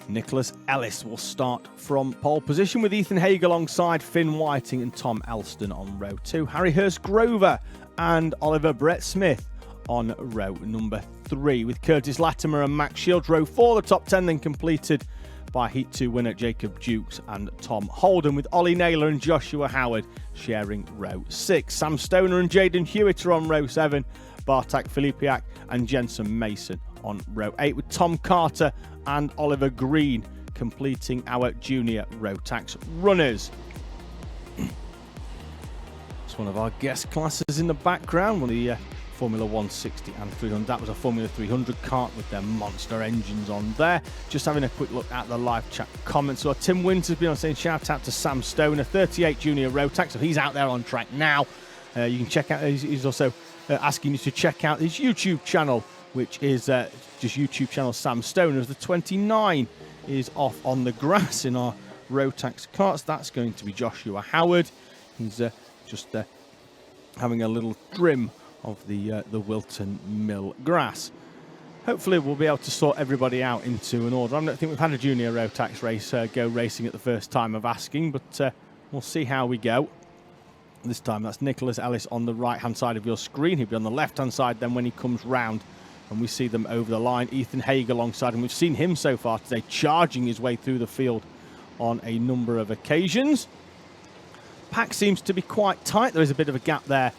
Nicholas Ellis will start from pole position with Ethan Haig alongside Finn Whiting and Tom Elston on row 2. Harry Hurst-Grover and Oliver Brett-Smith on row number 3, with Curtis Latimer and Max Shields. Row 4, the top 10 then completed by Heat 2 winner Jacob Jukes and Tom Holden, with Ollie Naylor and Joshua Howard sharing row 6. Sam Stoner and Jaden Hewitt are on row 7. Bartak Filipiak and Jensen Mason on row 8, with Tom Carter and Oliver Green completing our junior Rotax runners. It's one of our guest classes in the background, one of the Formula 160 and 300. That was a Formula 300 kart with their monster engines on there. Just having a quick look at the live chat comments. So Tim Winters has been on saying shout out to Sam Stoner, 38 junior Rotax. So he's out there on track now. You can check out, he's also asking you to check out his YouTube channel, which is just YouTube channel Sam Stoner, as the 29 is off on the grass in our Rotax karts. That's going to be Joshua Howard. He's just having a little trim of the Whilton Mill grass. Hopefully we'll be able to sort everybody out into an order. I don't think we've had a junior Rotax race go racing at the first time of asking, but we'll see how we go. This time that's Nicholas Ellis on the right hand side of your screen. He'll be on the left hand side then when he comes round and we see them over the line. Ethan Haig alongside him. We've seen him so far today charging his way through the field on a number of occasions. Pack seems to be quite tight. There is a bit of a gap there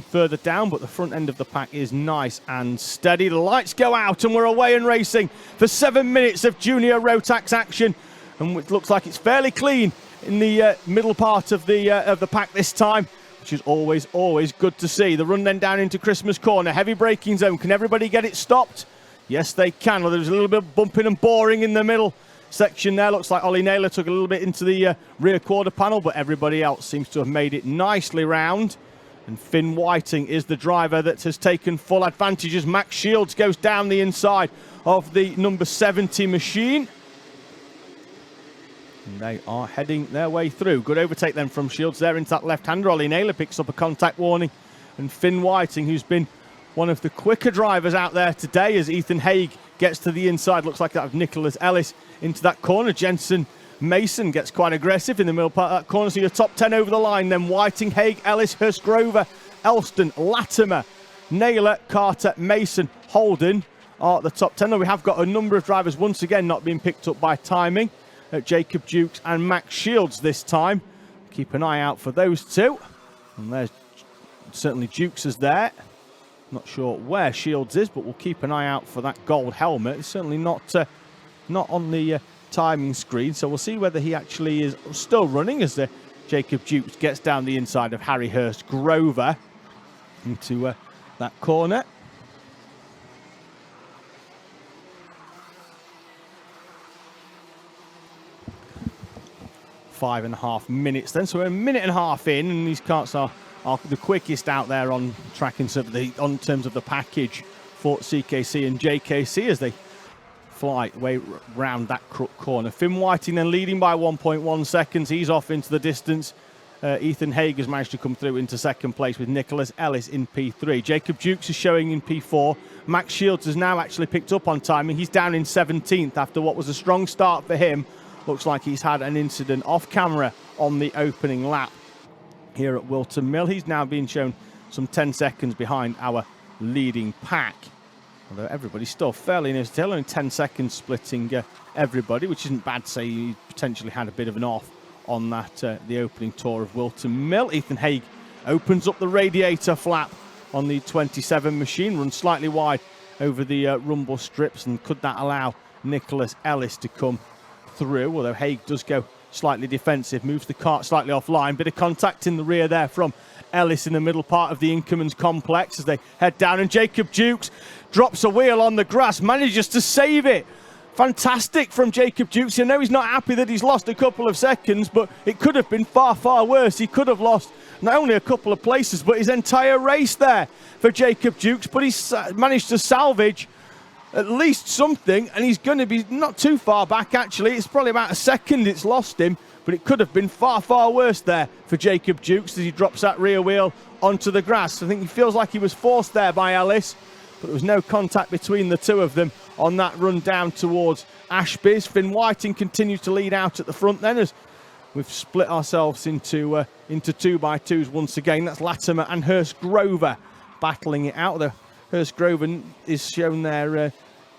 further down, but the front end of the pack is nice and steady. The lights go out and we're away and racing for 7 minutes of junior Rotax action, and it looks like it's fairly clean in the middle part of the pack this time, which is always good to see. The run then down into Christmas Corner, heavy braking zone. Can everybody get it stopped? Yes, they can. Well, there's a little bit of bumping and boring in the middle section there. Looks like Ollie Naylor took a little bit into the rear quarter panel, but everybody else seems to have made it nicely round. And Finn Whiting is the driver that has taken full advantage as Max Shields goes down the inside of the number 70 machine. And they are heading their way through. Good overtake then from Shields there into that left-hander. Ollie Naylor picks up a contact warning. And Finn Whiting, who's been one of the quicker drivers out there today, as Ethan Haig gets to the inside. Looks like that of Nicholas Ellis into that corner. Jensen Mason gets quite aggressive in the middle part of that corner. So your top 10 over the line then. Whiting, Haig, Ellis, Hurst-Grover, Elston, Latimer, Naylor, Carter, Mason, Holden are the top 10. Though we have got a number of drivers once again not being picked up by timing. Jacob Jukes and Max Shields this time. Keep an eye out for those two. And there's certainly Jukes is there. Not sure where Shields is, but we'll keep an eye out for that gold helmet. It's certainly not on the timing screen, so we'll see whether he actually is still running as Jacob Jukes gets down the inside of Harry Hurst-Grover into that corner. Five and a half minutes then, so we're a minute and a half in, and these karts are the quickest out there on track in terms of the package for CKC and JKC as they fly way round that crook corner. Finn Whiting then leading by 1.1 seconds. He's off into the distance. Ethan Haig has managed to come through into second place with Nicholas Ellis in P3. Jacob Jukes is showing in P4. Max Shields has now actually picked up on timing. He's down in 17th after what was a strong start for him. Looks like he's had an incident off camera on the opening lap here at Whilton Mill. He's now being shown some 10 seconds behind our leading pack. Although everybody's still fairly near, still only 10 seconds splitting everybody, which isn't bad to say. He potentially had a bit of an off on that the opening tour of Whilton Mill. Ethan Haig opens up the radiator flap on the 27 machine, runs slightly wide over the rumble strips, and could that allow Nicholas Ellis to come through? Although Haig does go slightly defensive, moves the kart slightly offline. Bit of contact in the rear there from Ellis in the middle part of the Inkermans complex as they head down, and Jacob Jukes drops a wheel on the grass, manages to save it. Fantastic from Jacob Jukes. I know he's not happy that he's lost a couple of seconds, but it could have been far worse. He could have lost not only a couple of places, but his entire race there for Jacob Jukes. But he's managed to salvage at least something, and he's going to be not too far back, actually. It's probably about a second it's lost him, but it could have been far worse there for Jacob Jukes as he drops that rear wheel onto the grass. I think he feels like he was forced there by Ellis, but there was no contact between the two of them on that run down towards Ashby's. Finn Whiting continues to lead out at the front then, as we've split ourselves into 2x2s once again. That's Latimer and Hurst Grover battling it out. The Hurst Grover is shown there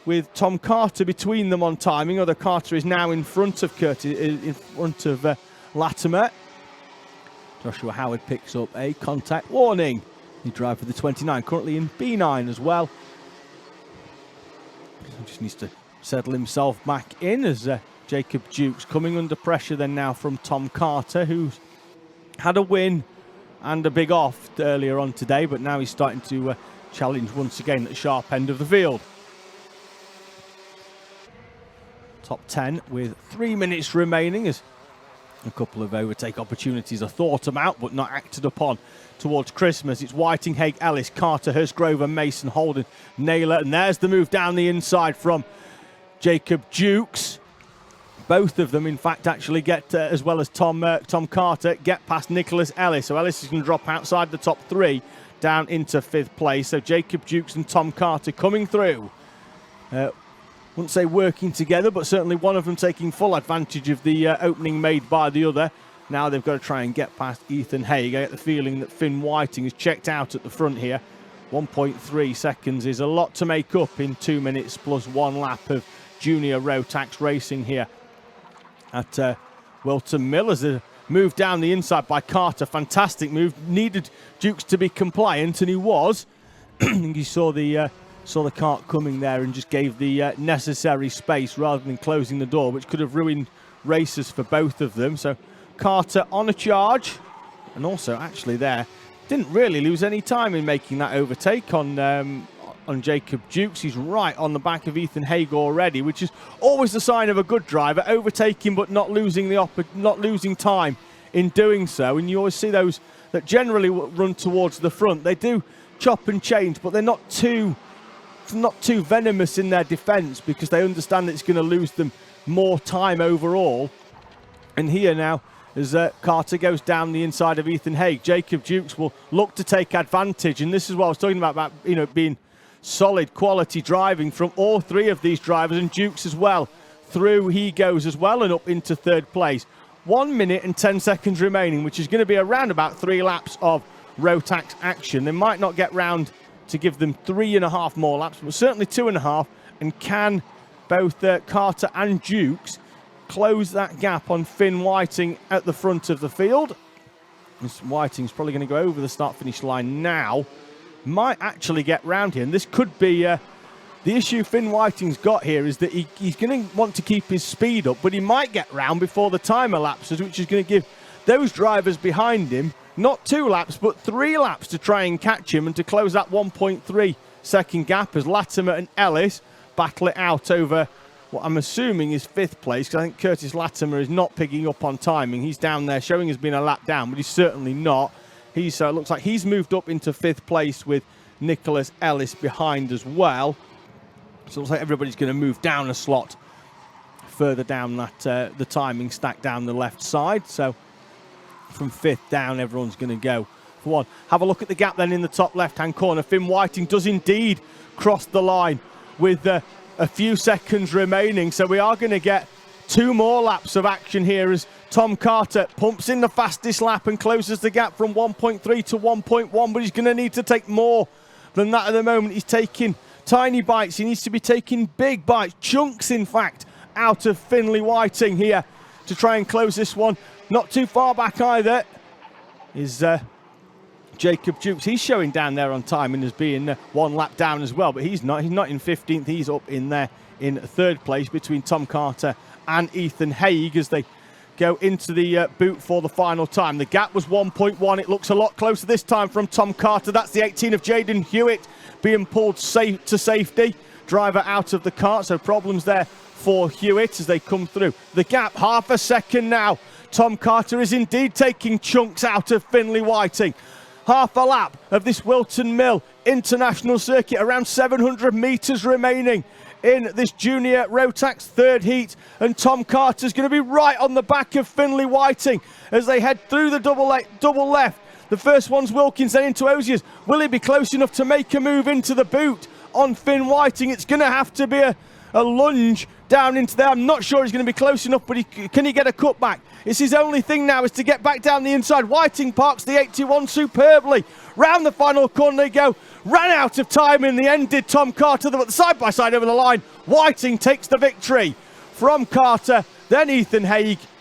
with Tom Carter between them on timing, although Carter is now in front of Latimer. Joshua Howard picks up a contact warning. He drives for the 29, currently in B9 as well. Just needs to settle himself back in as Jacob Dukes coming under pressure then now from Tom Carter, who's had a win and a big off earlier on today, but now he's starting to challenge once again at the sharp end of the field. Top 10 with 3 minutes remaining, as a couple of overtake opportunities are thought about but not acted upon towards Christmas. It's Whiting, Haig, Ellis, Carter, Hurst, Grover, Mason, Holden, Naylor, and there's the move down the inside from Jacob Dukes. Both of them, in fact, actually get, as well as Tom Carter, get past Nicholas Ellis. So Ellis is going to drop outside the top 3 down into 5th place. So Jacob Dukes and Tom Carter coming through. Wouldn't say working together, but certainly one of them taking full advantage of the opening made by the other. Now they've got to try and get past Ethan Haig. I get the feeling that Finn Whiting is checked out at the front here. 1.3 seconds is a lot to make up in 2 minutes plus 1 lap of junior Rotax racing here at Whilton Mill. As a move down the inside by Carter, fantastic move. Needed Dukes to be compliant, and he was. He saw the cart coming there and just gave the necessary space rather than closing the door, which could have ruined races for both of them. So Carter on a charge, and also actually there didn't really lose any time in making that overtake on Jacob Dukes. He's right on the back of Ethan Haig already, which is always the sign of a good driver, overtaking but not losing time in doing so. And you always see those that generally run towards the front. They do chop and change, but they're not too venomous in their defence, because they understand that it's going to lose them more time overall. And here now, as Carter goes down the inside of Ethan Haig, Jacob Dukes will look to take advantage. And this is what I was talking about being solid quality driving from all 3 of these drivers, and Dukes as well. Through he goes as well and up into 3rd place. 1 minute and 10 seconds remaining, which is going to be around about 3 laps of Rotax action. They might not get round to give them 3.5 more laps, but certainly 2.5. And can both Carter and Dukes close that gap on Finn Whiting at the front of the field? This Whiting's probably going to go over the start-finish line now. Might actually get round here, and this could be the issue Finn Whiting's got here, is that he's going to want to keep his speed up, but he might get round before the time elapses, which is going to give those drivers behind him not 2 laps, but 3 laps to try and catch him and to close that 1.3 second gap, as Latimer and Ellis battle it out over what I'm assuming is 5th place, because I think Curtis Latimer is not picking up on timing. He's down there showing has been a lap down, but he's certainly not. It looks like he's moved up into 5th place with Nicholas Ellis behind as well. So it looks like everybody's going to move down a slot further down that the timing stack down the left side. So from 5th down, everyone's going to go for 1. Have a look at the gap then in the top left-hand corner. Finn Whiting does indeed cross the line with a few seconds remaining. So we are going to get 2 more laps of action here as Tom Carter pumps in the fastest lap and closes the gap from 1.3 to 1.1, but he's going to need to take more than that at the moment. He's taking tiny bites. He needs to be taking big bites, chunks in fact, out of Finley Whiting here to try and close this one. Not too far back either is Jacob Dukes. He's showing down there on timing as being 1 lap down as well, but he's not in 15th. He's up in there in 3rd place between Tom Carter and Ethan Haig as they go into the boot for the final time. The gap was 1.1. It looks a lot closer this time from Tom Carter. That's the 18 of Jaden Hewitt being pulled to safety. Driver out of the cart, so problems there for Hewitt as they come through. The gap, half a second now. Tom Carter is indeed taking chunks out of Finley Whiting. Half a lap of this Whilton Mill International Circuit, around 700 metres remaining in this junior Rotax 3rd heat, and Tom Carter's going to be right on the back of Finley Whiting as they head through the double left. The first one's Wilkins, then into Osiers. Will he be close enough to make a move into the boot on Finn Whiting. It's going to have to be a lunge down into there. I'm not sure he's going to be close enough, but can he get a cutback? It's his only thing now is to get back down the inside. Whiting parks the 81 superbly. Round the final corner they go. Ran out of time in the end, did Tom Carter, but side by side over the line. Whiting takes the victory from Carter, then Ethan Haig,